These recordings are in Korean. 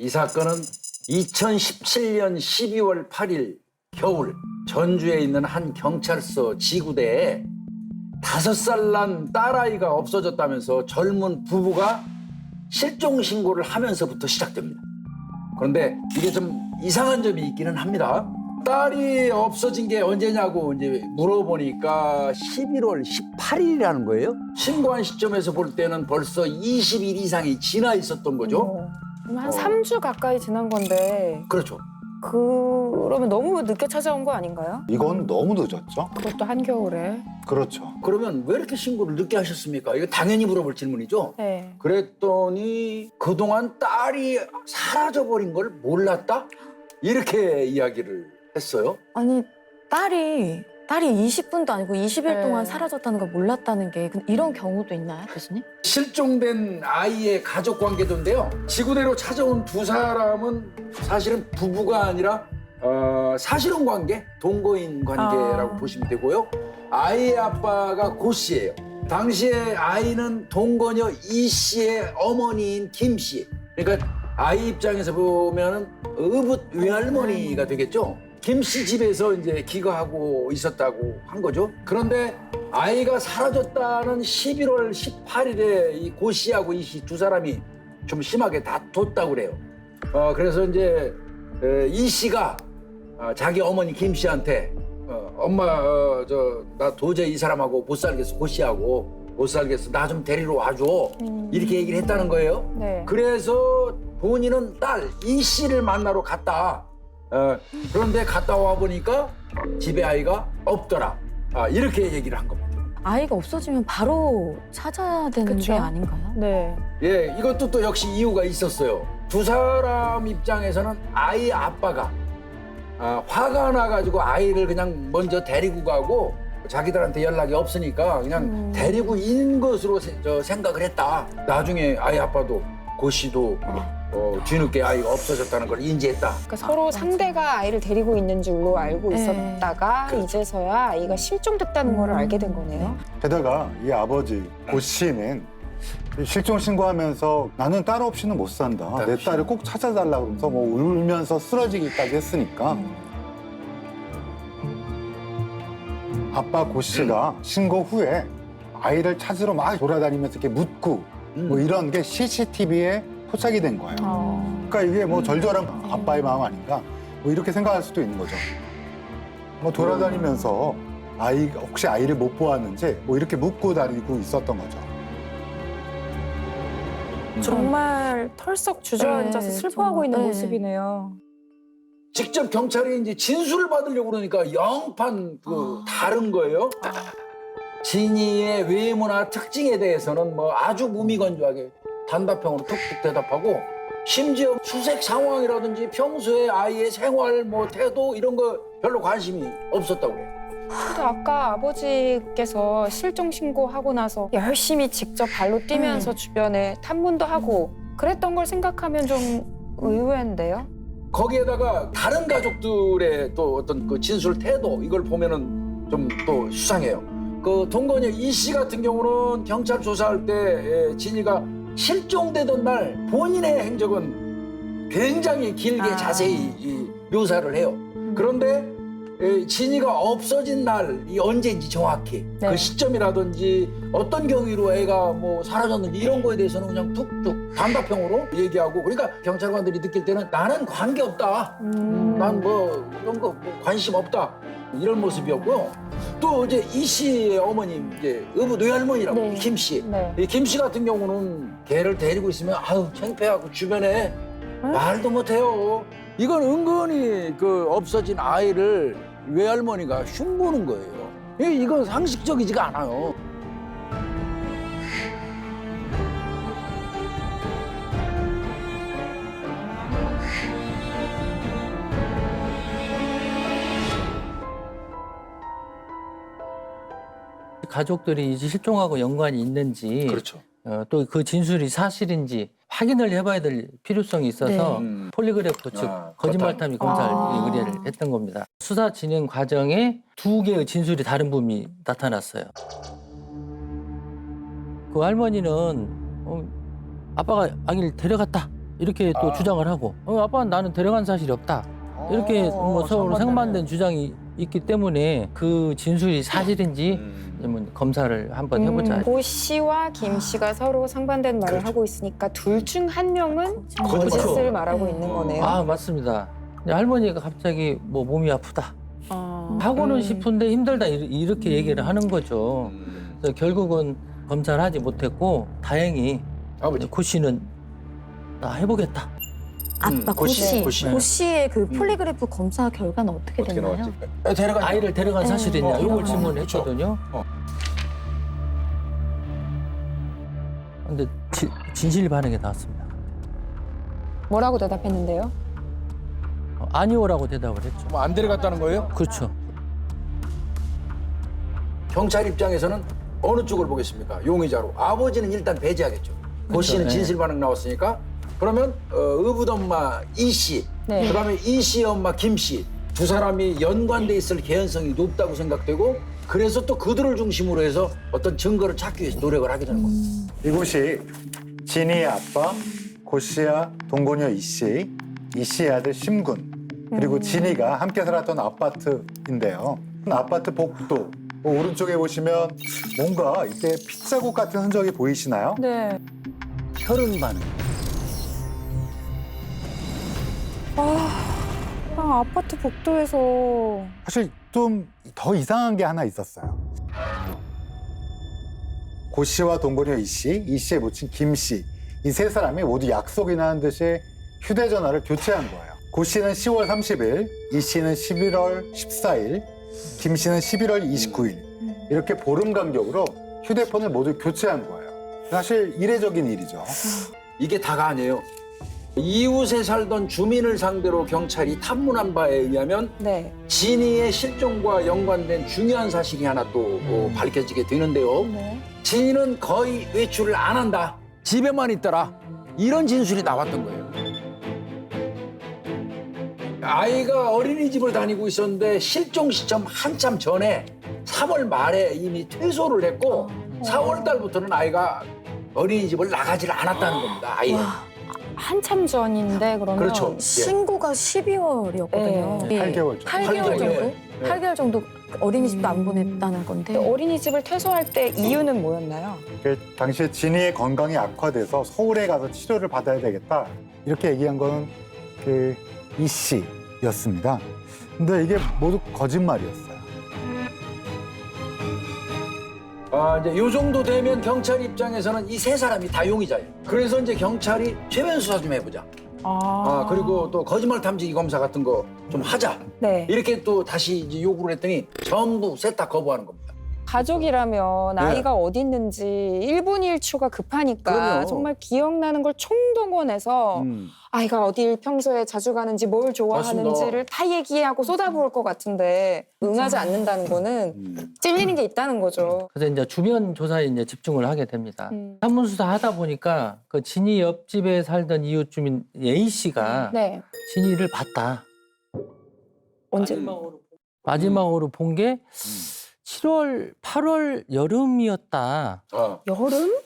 이 사건은 2017년 12월 8일 겨울 전주에 있는 한 경찰서 지구대에 5살 난 딸아이가 없어졌다면서 젊은 부부가 실종 신고를 하면서부터 시작됩니다. 그런데 이게 좀 이상한 점이 있기는 합니다. 딸이 없어진 게 언제냐고 이제 물어보니까 11월 18일이라는 거예요. 신고한 시점에서 볼 때는 벌써 20일 이상이 지나 있었던 거죠. 그럼 한 3주 가까이 지난 건데 그렇죠. 그러면 너무 늦게 찾아온 거 아닌가요? 이건 너무 늦었죠? 그것도 한겨울에. 그렇죠. 그러면 왜 이렇게 신고를 늦게 하셨습니까? 이거 당연히 물어볼 질문이죠. 네. 그랬더니 그동안 딸이 사라져버린 걸 몰랐다? 이렇게 이야기를 했어요. 아니 딸이 20분도 아니고 20일 네. 동안 사라졌다는 걸 몰랐다는 게 이런 경우도 있나요, 교수님? 실종된 아이의 가족 관계도인데요. 지구대로 찾아온 두 사람은 사실은 부부가 아니라 사실혼 관계, 동거인 관계라고 보시면 되고요. 아이의 아빠가 고 씨예요. 당시에 아이는 동거녀 이 씨의 어머니인 김 씨. 그러니까 아이 입장에서 보면은 의붓 외할머니가 되겠죠. 김 씨 집에서 이제 기거하고 있었다고 한 거죠. 그런데 아이가 사라졌다는 11월 18일에 이 고 씨하고 이 씨 두 사람이 좀 심하게 다퉜다고 그래요. 그래서 이제 이 씨가 자기 어머니 김 씨한테 엄마 나 도저히 이 사람하고 못 살겠어. 고 씨하고 못 살겠어. 나 좀 데리러 와줘. 이렇게 얘기를 했다는 거예요. 네. 그래서 본인은 딸 이 씨를 만나러 갔다. 그런데 갔다 와 보니까 집에 아이가 없더라. 이렇게 얘기를 한 겁니다. 아이가 없어지면 바로 찾아야 되는 그쵸? 게 아닌가요? 네. 예, 이것도 또 역시 이유가 있었어요. 두 사람 입장에서는 아이 아빠가 화가 나가지고 아이를 그냥 먼저 데리고 가고 자기들한테 연락이 없으니까 그냥 데리고 있는 것으로 생각을 했다. 나중에 아이 아빠도 고 씨도 뒤늦게 아이가 없어졌다는 걸 인지했다. 그러니까 서로 상대가 아이를 데리고 있는 줄로 알고 네. 있었다가 그렇죠. 이제서야 아이가 실종됐다는 걸 알게 된 거네요. 게다가 이 아버지 고 씨는 실종 신고하면서 나는 딸 없이는 못 산다. 딸 내 없이. 딸을 꼭 찾아달라고 그러면서 뭐 울면서 쓰러지기까지 했으니까 아빠 고 씨가 신고 후에 아이를 찾으러 막 돌아다니면서 이렇게 묻고 뭐 이런 게 CCTV에 포착이 된 거예요. 그러니까 이게 뭐 절절한 아빠의 마음 아닌가 뭐 이렇게 생각할 수도 있는 거죠. 뭐 돌아다니면서 아이가 혹시 아이를 못 보았는지 뭐 이렇게 묻고 다니고 있었던 거죠. 정말 털썩 주저앉아서 네, 슬퍼하고 정말, 있는 네. 모습이네요. 직접 경찰이 이제 진술을 받으려고 그러니까 영판 다른 거예요. 진이의 외모나 특징에 대해서는 뭐 아주 무미건조하게 단답형으로 툭툭 대답하고 심지어 수색 상황이라든지 평소에 아이의 생활 뭐 태도 이런 거 별로 관심이 없었다고 그래요. 근데 아까 아버지께서 실종 신고하고 나서 열심히 직접 발로 뛰면서 주변에 탐문도 하고 그랬던 걸 생각하면 좀 의외인데요. 거기에다가 다른 가족들의 또 어떤 그 진술 태도 이걸 보면은 좀 또 수상해요. 그 동거녀 이 씨 같은 경우는 경찰 조사할 때 진이가 실종되던 날 본인의 행적은 굉장히 길게 자세히 묘사를 해요. 그런데 진이가 없어진 날이 언제인지 정확히 네. 그 시점이라든지 어떤 경위로 애가 뭐 사라졌는지 이런 거에 대해서는 그냥 툭툭 단답형으로 얘기하고 그러니까 경찰관들이 느낄 때는 나는 관계없다. 난 뭐 이런 거 뭐 관심 없다. 이런 모습이었고요. 또 이제 이 씨의 어머님 이제 의붓 외할머니라고 네. 김 씨. 네. 이 김 씨 같은 경우는 걔를 데리고 있으면 아유 창피하고 주변에 말도 못해요. 이건 은근히 그 없어진 아이를 외할머니가 흉보는 거예요. 이건 상식적이지가 않아요. 가족들이 이제 실종하고 연관이 있는지 그렇죠. 또 그 진술이 사실인지 확인을 해봐야 될 필요성이 있어서 네. 폴리그래프 즉 거짓말 탐지 검사를 의뢰를 했던 겁니다. 수사 진행 과정에 2개의 진술이 다른 부분이 나타났어요. 그 할머니는 아빠가 아기를 데려갔다 이렇게 또 주장을 하고 아빠는 나는 데려간 사실이 없다. 이렇게 뭐 서로 상반된 주장이 있기 때문에 그 진술이 사실인지 뭐 검사를 한번 해보자. 고 씨와 김 씨가 서로 상반된 말을 하고 있으니까 둘 중 한 명은 거짓을 말하고 있는 거네요. 아 맞습니다. 근데 할머니가 갑자기 뭐 몸이 아프다 하고는 싶은데 힘들다 이렇게 얘기를 하는 거죠. 그래서 결국은 검사를 하지 못했고 다행히 아버지. 고 씨는 나 해보겠다. 아빠 고 씨, 고 씨. 고 씨의 그 폴리그래프 검사 결과는 어떻게 어떻게 됐나요? 나왔지? 데려가 아이를 데려간 사실이 있냐 이걸 어, 질문했거든요. 근데 진실 반응이 나왔습니다. 뭐라고 대답했는데요? 아니오라고 대답을 했죠. 뭐 안 데려갔다는 거예요? 그렇죠. 경찰 입장에서는 어느 쪽을 보겠습니까? 용의자로. 아버지는 일단 배제하겠죠. 고 그렇죠. 씨는 네. 진실 반응 나왔으니까 그러면 의붓 엄마 이 씨, 네. 그다음에 이 씨 엄마 김 씨 두 사람이 연관돼 있을 개연성이 높다고 생각되고 그래서 또 그들을 중심으로 해서 어떤 증거를 찾기 위해서 노력을 하게 되는 겁니다. 이곳이 진이의 아빠 고씨와 동거녀 이씨, 이씨의 아들 심군, 그리고 진이가 함께 살았던 아파트인데요. 아파트 복도 오른쪽에 보시면 뭔가 이렇게 핏자국 같은 흔적이 보이시나요? 네. 혈흔 반응. 아파트 복도에서 사실 좀 더 이상한 게 하나 있었어요. 고 씨와 동거녀 이 씨, 이 씨의 모친 김 씨, 이 세 사람이 모두 약속이나 한 듯이 휴대전화를 교체한 거예요. 고 씨는 10월 30일, 이 씨는 11월 14일, 김 씨는 11월 29일 이렇게 보름 간격으로 휴대폰을 모두 교체한 거예요. 사실 이례적인 일이죠. 이게 다가 아니에요. 이웃에 살던 주민을 상대로 경찰이 탐문한 바에 의하면 네. 진이의 실종과 연관된 중요한 사실이 하나 또 밝혀지게 되는데요. 네. 진이는 거의 외출을 안 한다. 집에만 있더라. 이런 진술이 나왔던 거예요. 아이가 어린이집을 다니고 있었는데 실종 시점 한참 전에 3월 말에 이미 퇴소를 했고 4월 달부터는 아이가 어린이집을 나가지를 않았다는 겁니다. 아이는. 한참 전인데 그러면 그렇죠. 신고가 12월이었거든요. 네, 8개월 전. 8개월 정도? 네. 8개월 정도 어린이집도 안 보냈다는 건데. 어린이집을 퇴소할 때 이유는 뭐였나요? 그 당시에 진이의 건강이 악화돼서 서울에 가서 치료를 받아야 되겠다 이렇게 얘기한 거는 그 이 씨였습니다. 근데 이게 모두 거짓말이었어요. 이제 요 정도 되면 경찰 입장에서는 이 세 사람이 다 용의자예요. 그래서 이제 경찰이 최면 수사 좀 해보자. 그리고 또 거짓말 탐지기 검사 같은 거 좀 하자. 네. 이렇게 또 다시 이제 요구를 했더니 전부 셋 다 거부하는 겁니다. 가족이라면 네. 아이가 어디 있는지 1분 1초가 급하니까 그럼요. 정말 기억나는 걸 총동원해서 아이가 어딜 평소에 자주 가는지 뭘 좋아하는지를 다 얘기하고 쏟아부을 것 같은데 응하지 않는다는 거는 찔리는 게 있다는 거죠. 그래서 이제 주변 조사에 이제 집중을 하게 됩니다. 산문 수사 하다 보니까 그 진이 옆집에 살던 이웃 주민 A 씨가 네. 진이를 봤다. 언제? 마지막으로 본 게 7월, 8월 여름이었다. 여름?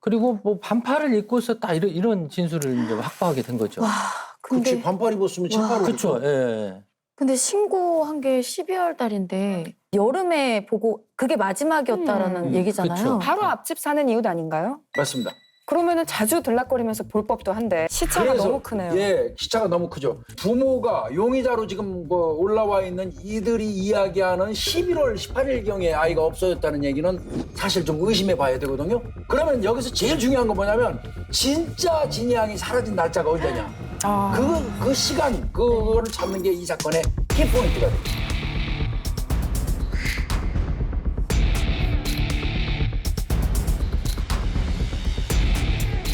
그리고 뭐 반팔을 입고 있었다 이런 진술을 이제 확보하게 된 거죠. 와, 그렇지 근데 반팔 입었으면 신발을 그렇죠. 예. 근데 신고한 게 12월 달인데 여름에 보고 그게 마지막이었다라는 얘기잖아요. 그쵸. 바로 앞집 사는 이웃 아닌가요? 맞습니다. 그러면은 자주 들락거리면서 볼 법도 한데 시차가 너무 크네요. 예, 시차가 너무 크죠. 부모가 용의자로 지금 뭐 올라와 있는 이들이 이야기하는 11월 18일경에 아이가 없어졌다는 얘기는 사실 좀 의심해 봐야 되거든요. 그러면 여기서 제일 중요한 건 뭐냐면 진짜 진이 양이 사라진 날짜가 언제냐. 그 시간, 그거를 찾는 게 이 사건의 키포인트가 됩니다.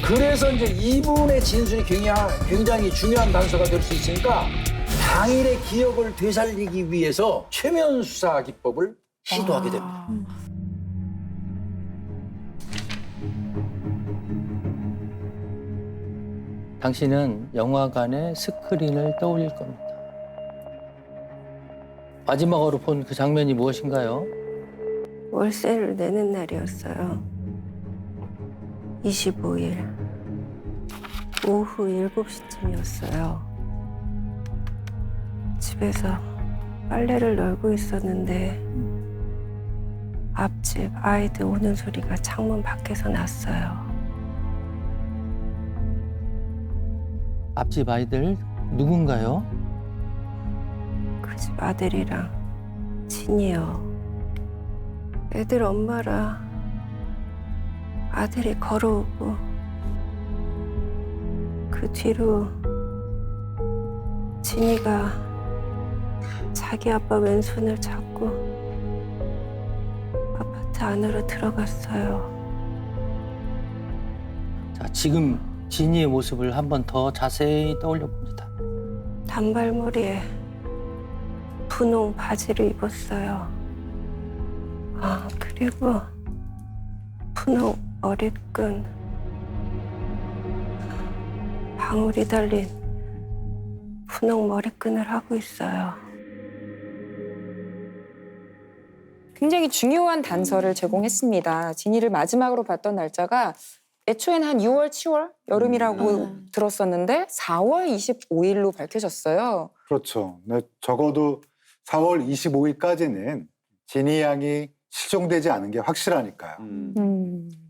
그래서 이제 이분의 진술이 굉장히 중요한 단서가 될 수 있으니까 당일의 기억을 되살리기 위해서 최면 수사 기법을 시도하게 됩니다. 당신은 영화관의 스크린을 떠올릴 겁니다. 마지막으로 본 그 장면이 무엇인가요? 월세를 내는 날이었어요. 25일. 오후 7시쯤이었어요. 집에서 빨래를 널고 있었는데 앞집 아이들 우는 소리가 창문 밖에서 났어요. 앞집 아이들 누군가요? 그 집 아들이랑 진이요. 애들 엄마라 아들이 걸어오고 그 뒤로 진이가 자기 아빠 왼손을 잡고 아파트 안으로 들어갔어요. 자, 지금 진이의 모습을 한 번 더 자세히 떠올려 봅니다. 단발머리에 분홍 바지를 입었어요. 아, 그리고 분홍 머리끈, 방울이 달린 분홍 머리끈을 하고 있어요. 굉장히 중요한 단서를 제공했습니다. 진이를 마지막으로 봤던 날짜가 애초엔 한 6월, 7월 여름이라고 들었었는데 4월 25일로 밝혀졌어요. 그렇죠. 네, 적어도 4월 25일까지는 진이 양이 실종되지 않은 게 확실하니까요.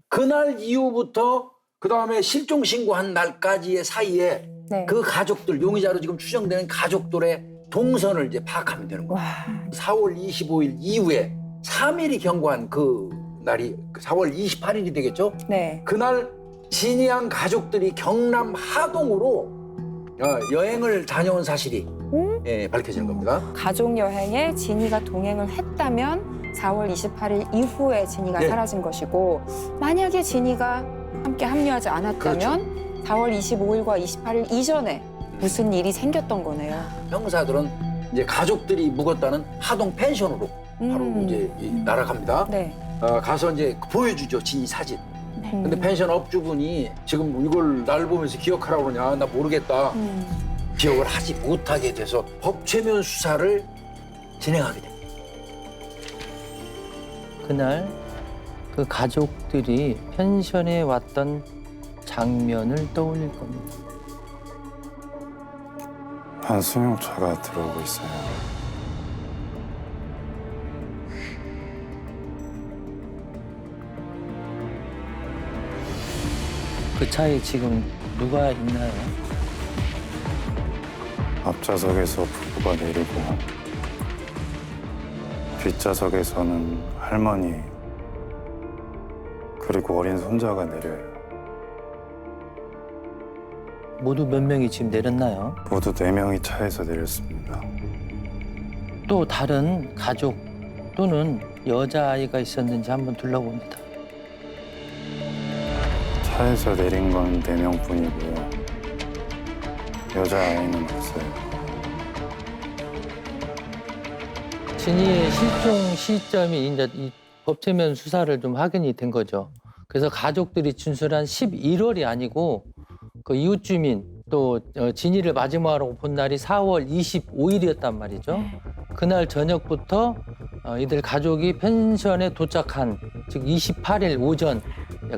그날 이후부터 그 다음에 실종 신고한 날까지의 사이에 네. 그 가족들, 용의자로 지금 추정되는 가족들의 동선을 이제 파악하면 되는 거예요. 4월 25일 이후에 3일이 경과한 그 날이 4월 28일이 되겠죠? 네. 그날 진이 양 가족들이 경남 하동으로 여행을 다녀온 사실이 예, 밝혀지는 겁니다. 가족 여행에 진이가 동행을 했다면 4월 28일 이후에 진이가 네. 사라진 것이고 만약에 진이가 함께 합류하지 않았다면 4월 25일과 28일 이전에 무슨 일이 생겼던 거네요. 형사들은 이제 가족들이 묵었다는 하동 펜션으로 바로 이제 날아갑니다. 네. 가서 이제 보여주죠, 진이 사진. 근데 펜션 업주분이 지금 이걸 날 보면서 기억하라고 그러냐, 나 모르겠다. 기억을 하지 못하게 돼서 법최면 수사를 진행하게 됩니다. 그날 그 가족들이 펜션에 왔던 장면을 떠올릴 겁니다. 한 승용차가 들어오고 있어요. 그 차에 지금 누가 있나요? 앞좌석에서 부부가 내리고 뒷좌석에서는 할머니 그리고 어린 손자가 내려요. 모두 몇 명이 지금 내렸나요? 모두 4명이 차에서 내렸습니다. 또 다른 가족 또는 여자아이가 있었는지 한번 둘러봅니다. 차에서 내린 건 4명뿐이고요. 여자아이는 없어요. 진이의 실종 시점이 이제 이 법체면 수사를 좀 확인이 된 거죠. 그래서 가족들이 진술한 11월이 아니고 그 이웃 주민 또 진이를 마지막으로 본 날이 4월 25일이었단 말이죠. 그날 저녁부터 이들 가족이 펜션에 도착한 즉 28일 오전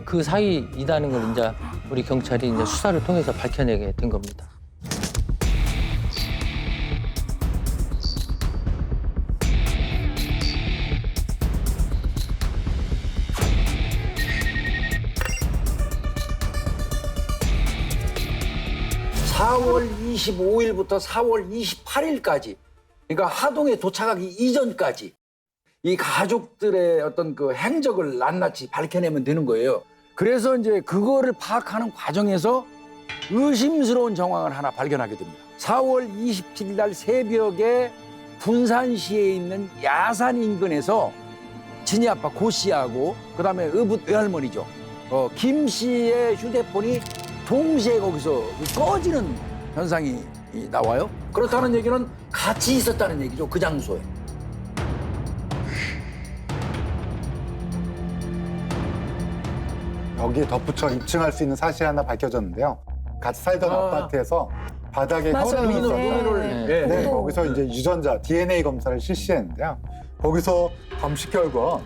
그 사이이다는 걸 이제 우리 경찰이 이제 수사를 통해서 밝혀내게 된 겁니다. (4월 25일부터 4월 28일까지) 그러니까 하동에 도착하기 이전까지 이 가족들의 어떤 그 행적을 낱낱이 밝혀내면 되는 거예요. 그래서 이제 그거를 파악하는 과정에서 의심스러운 정황을 하나 발견하게 됩니다. 4월 27일 날 새벽에 분산시에 있는 야산 인근에서 진이 아빠 고 씨하고 그다음에 의붓 외할머니죠. 김 씨의 휴대폰이 동시에 거기서 꺼지는 현상이 나와요. 그렇다는 얘기는 같이 있었다는 얘기죠, 그 장소에. 여기에 덧붙여 입증할 수 있는 사실 하나 밝혀졌는데요. 같이 살던 아파트에서 바닥에 맞아요. 혈흔이 있었다. 네. 네. 네, 거기서 이제 유전자 DNA 검사를 실시했는데요. 거기서 감식 결과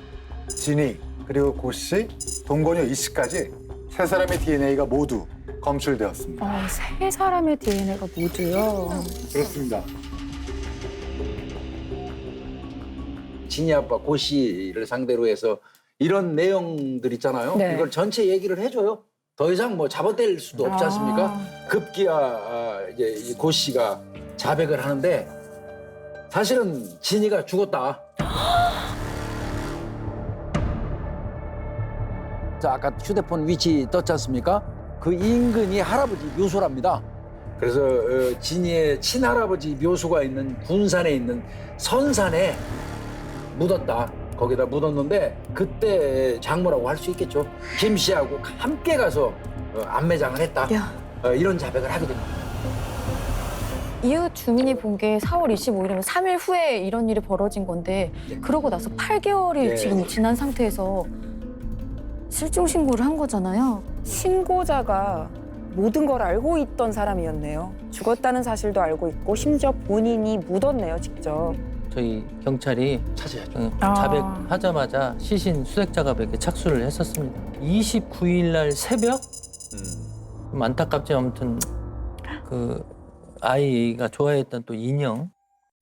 진이 그리고 고 씨, 동건효 이 씨까지 세 사람의 DNA가 모두 검출되었습니다. 세 사람의 DNA가 모두요. 그렇습니다. 진이 아빠 고 씨를 상대로 해서 이런 내용들 있잖아요. 네. 이걸 전체 얘기를 해줘요. 더 이상 뭐 잡아댈 수도 없지 않습니까? 급기야 이제 이 고 씨가 자백을 하는데 사실은 진이가 죽었다. 자, 아까 휴대폰 위치 떴지 않습니까? 그 인근이 할아버지 묘소랍니다. 그래서 진이의 친할아버지 묘소가 있는 군산에 있는 선산에 묻었다. 거기다 묻었는데 그때 장모라고 할 수 있겠죠. 김 씨하고 함께 가서 안매장을 했다. 이런 자백을 하게 됩니다. 이웃 주민이 본 게 4월 25일이면 3일 후에 이런 일이 벌어진 건데 그러고 나서 8개월이 네. 지금 지난 상태에서 실종 신고를 한 거잖아요. 신고자가 모든 걸 알고 있던 사람이었네요. 죽었다는 사실도 알고 있고 심지어 본인이 묻었네요, 직접. 저희 경찰이 찾아야죠. 자백하자마자 시신 수색 작업에 착수를 했었습니다. 29일 날 새벽 좀 안타깝지 아무튼 그 아이가 좋아했던 또 인형,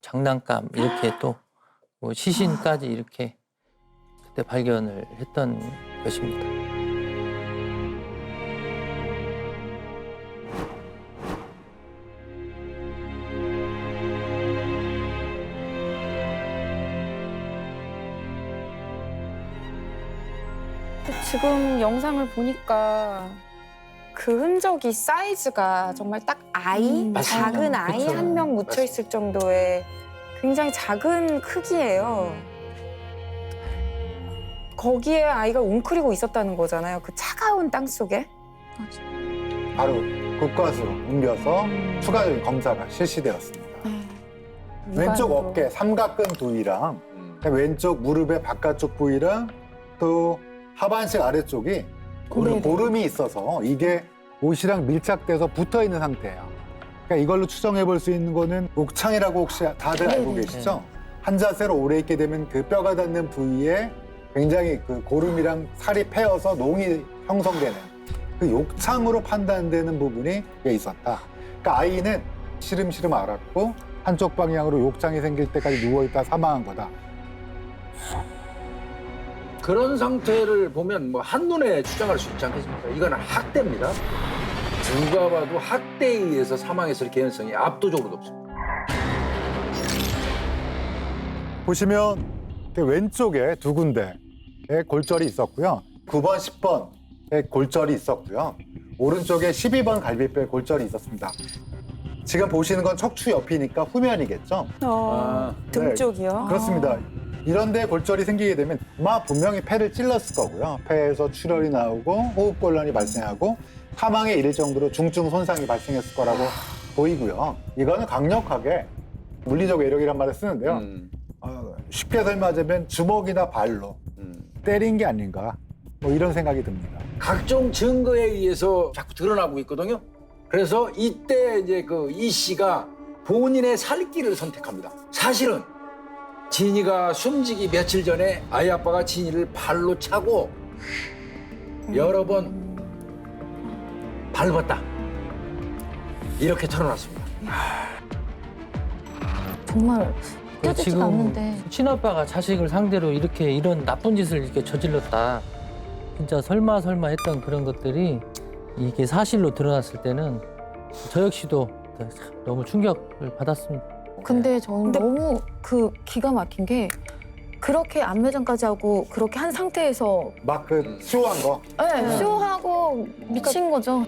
장난감 이렇게 또 뭐 시신까지 이렇게 그때 발견을 했던 것입니다. 지금 영상을 보니까 그 흔적이 사이즈가 정말 딱 아이, 맞습니다. 작은 아이 그쵸. 한 명 묻혀 있을 정도의 굉장히 작은 크기예요. 거기에 아이가 웅크리고 있었다는 거잖아요. 그 차가운 땅 속에. 바로 국과수로 옮겨서 추가적인 검사가 실시되었습니다. 왼쪽 육안으로. 어깨 삼각근 부위랑 왼쪽 무릎의 바깥쪽 부위랑 또 하반신 아래쪽이 네네. 고름이 있어서 이게 옷이랑 밀착돼서 붙어 있는 상태예요. 그러니까 이걸로 추정해 볼 수 있는 거는 옥창이라고 혹시 다들 알고 네네. 계시죠? 한 자세로 오래 있게 되면 그 뼈가 닿는 부위에 굉장히 그 고름이랑 살이 패여서 농이 형성되는 그 욕창으로 판단되는 부분이 있었다. 그러니까 아이는 시름시름 앓았고 한쪽 방향으로 욕창이 생길 때까지 누워있다 사망한 거다. 그런 상태를 보면 뭐 한눈에 추정할 수 있지 않겠습니까? 이거는 학대입니다. 누가 봐도 학대에 의해서 사망했을 개연성이 압도적으로 높습니다. 보시면 왼쪽에 두 군데에 골절이 있었고요. 9번, 10번에 골절이 있었고요. 오른쪽에 12번 갈비뼈에 골절이 있었습니다. 지금 보시는 건 척추 옆이니까 후면이겠죠? 등 네, 쪽이요. 그렇습니다. 이런 데 골절이 생기게 되면 아마 분명히 폐를 찔렀을 거고요. 폐에서 출혈이 나오고 호흡곤란이 발생하고 사망에 이를 정도로 중증 손상이 발생했을 거라고 보이고요. 이거는 강력하게 물리적 외력이란 말을 쓰는데요. 쉽게 설명하자면 주먹이나 발로 때린 게 아닌가 뭐 이런 생각이 듭니다. 각종 증거에 의해서 자꾸 드러나고 있거든요. 그래서 이때 이제 그 이 씨가 본인의 살 길을 선택합니다. 사실은 진이가 숨지기 며칠 전에 아이 아빠가 진이를 발로 차고 여러 번 밟았다. 이렇게 털어놨습니다. 정말 껴지지가 지금 않는데. 친아빠가 자식을 상대로 이렇게 이런 나쁜 짓을 이렇게 저질렀다. 진짜 설마 했던 그런 것들이 이게 사실로 드러났을 때는 저 역시도 너무 충격을 받았습니다. 근데 저는 너무 그 기가 막힌 게 그렇게 안매장까지 하고 그렇게 한 상태에서 막 그 쇼한 거. 네, 쇼하고 미친 거죠.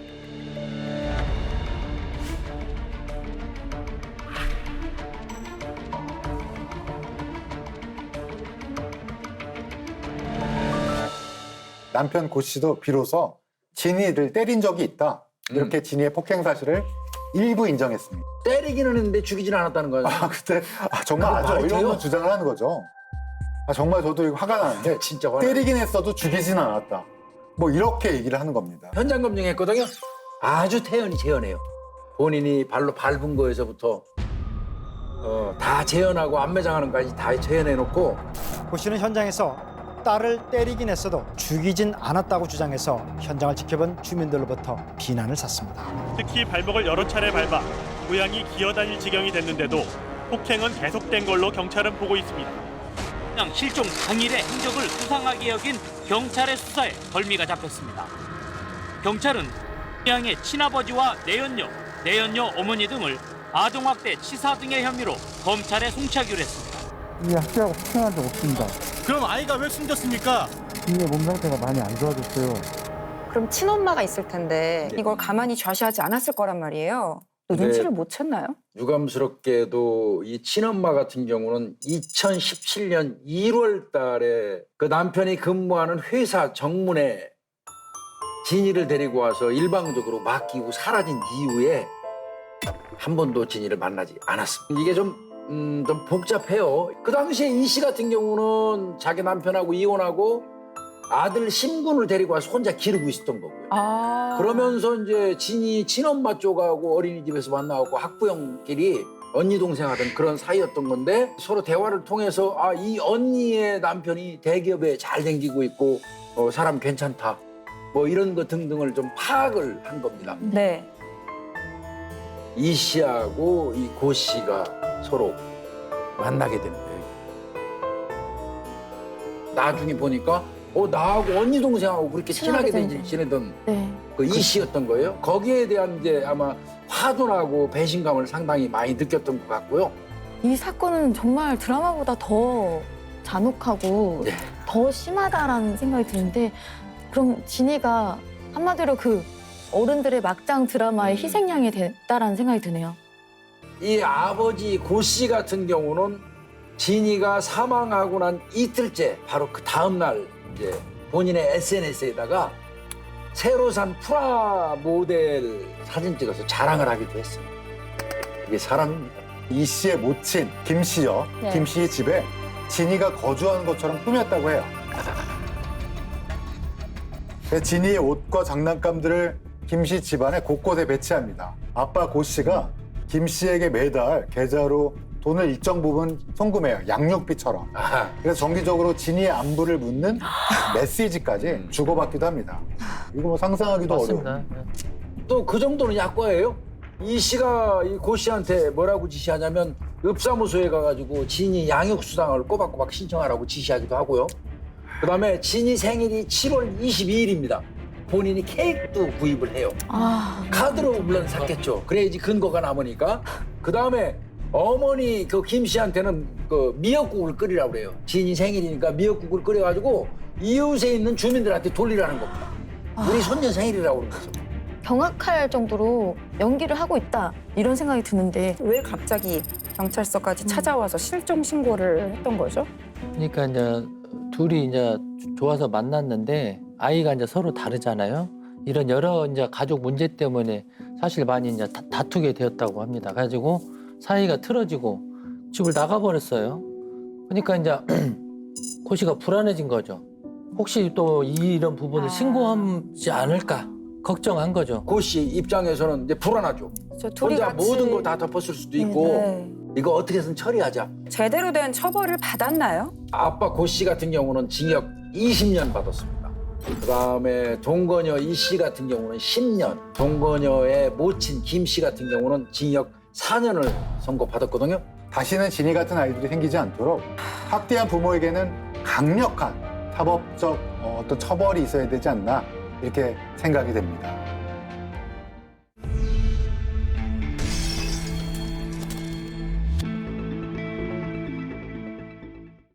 남편 고 씨도 비로소 진이를 때린 적이 있다. 이렇게 진이의 폭행 사실을 일부 인정했습니다. 때리기는 했는데 죽이진 않았다는 거예요. 그때 정말 아주 말이 돼요? 어이없는 주장을 하는 거죠. 정말 저도 이거 화가 나는데 진짜 화나. 때리긴 했어도 죽이진 않았다. 뭐 이렇게 얘기를 하는 겁니다. 현장 검증했거든요. 아주 태연히 재현해요. 본인이 발로 밟은 거에서부터 다 재현하고 안매장하는 것까지 다 재현해놓고 고 씨는 현장에서 딸을 때리긴 했어도 죽이진 않았다고 주장해서 현장을 지켜본 주민들로부터 비난을 샀습니다. 특히 발목을 여러 차례 밟아 고양이 기어다닐 지경이 됐는데도 폭행은 계속된 걸로 경찰은 보고 있습니다. 실종 당일의 행적을 수상하게 여긴 경찰의 수사에 벌미가 잡혔습니다. 경찰은 고양이의 친아버지와 내연녀 어머니 등을 아동학대, 치사 등의 혐의로 검찰에 송치하기로 했습니다. 이 학대하고 폭행한 적 없습니다. 그럼 아이가 왜 숨졌습니까? 이의 몸 상태가 많이 안 좋아졌어요. 그럼 친엄마가 있을 텐데 이걸 가만히 좌시하지 않았을 거란 말이에요. 눈치를 못 챘나요? 유감스럽게도 이 친엄마 같은 경우는 2017년 1월 달에 그 남편이 근무하는 회사 정문에 진이를 데리고 와서 일방적으로 맡기고 사라진 이후에 한 번도 진이를 만나지 않았습니다. 이게 좀 복잡해요. 그 당시에 이 씨 같은 경우는 자기 남편하고 이혼하고 아들 신군을 데리고 와서 혼자 기르고 있었던 거고요. 그러면서 이제 진이 친엄마 쪽하고 어린이집에서 만나고 학부형끼리 언니 동생 하던 그런 사이였던 건데 서로 대화를 통해서 이 언니의 남편이 대기업에 잘 댕기고 있고 사람 괜찮다 뭐 이런 거 등등을 좀 파악을 한 겁니다. 네. 이 씨하고 이 고 씨가 서로 만나게 되는 거예요. 나중에 보니까 나하고 언니 동생하고 그렇게 친하게 지내던 네. 그 이 씨였던 거예요. 거기에 대한 이제 아마 화도나고 배신감을 상당히 많이 느꼈던 것 같고요. 이 사건은 정말 드라마보다 더 잔혹하고 네. 더 심하다라는 생각이 드는데 그럼 진이가 한마디로 그 어른들의 막장 드라마의 희생양이 됐다라는 생각이 드네요. 이 아버지 고 씨 같은 경우는 진이가 사망하고 난 이틀째 바로 그 다음 날 이제 본인의 SNS에다가 새로 산 프라 모델 사진 찍어서 자랑을 하기도 했어요. 이게 사람입니다. 이 씨의 모친 김 씨요. 네. 김 씨의 집에 진이가 거주하는 것처럼 꾸몄다고 해요. 그래서 진이의 옷과 장난감들을 김 씨 집안에 곳곳에 배치합니다. 아빠 고 씨가 김 씨에게 매달 계좌로 돈을 일정 부분 송금해요. 양육비처럼. 그래서 정기적으로 진이의 안부를 묻는 메시지까지 주고받기도 합니다. 이거 뭐 상상하기도 맞습니다. 어려워요. 또 그 정도는 약과예요. 이 씨가 이 고 씨한테 뭐라고 지시하냐면 읍사무소에 가가지고 진이 양육수당을 꼬박꼬박 신청하라고 지시하기도 하고요. 그다음에 진이 생일이 7월 22일입니다. 본인이 케이크도 구입을 해요. 카드로 물론 샀겠죠. 그래야지 근거가 남으니까. 그다음에 어머니 그 김 씨한테는 그 미역국을 끓이라고 그래요. 진이 생일이니까 미역국을 끓여가지고 이웃에 있는 주민들한테 돌리라는 겁니다. 우리 손녀 생일이라고 그러면서. 경악할 정도로 연기를 하고 있다 이런 생각이 드는데 왜 갑자기 경찰서까지 찾아와서 실종 신고를 했던 거죠? 그러니까 이제 둘이 이제 좋아서 만났는데 아이가 이제 서로 다르잖아요. 이런 여러 이제 가족 문제 때문에 사실 많이 이제 다투게 되었다고 합니다. 가지고 사이가 틀어지고 집을 나가버렸어요. 그러니까 이제 고 씨가 불안해진 거죠. 혹시 또 이런 부분을 신고하지 않을까 걱정한 거죠. 고 씨 입장에서는 이제 불안하죠. 둘이 혼자 같이 모든 거 다 덮었을 수도 있고 네. 이거 어떻게든 처리하자. 제대로 된 처벌을 받았나요? 아빠 고 씨 같은 경우는 징역 20년 받았습니다. 그다음에 동거녀 이 씨 같은 경우는 10년, 동거녀의 모친 김 씨 같은 경우는 징역 4년을 선고받았거든요. 다시는 진이 같은 아이들이 생기지 않도록 학대한 부모에게는 강력한 사법적 어떤 처벌이 있어야 되지 않나 이렇게 생각이 됩니다.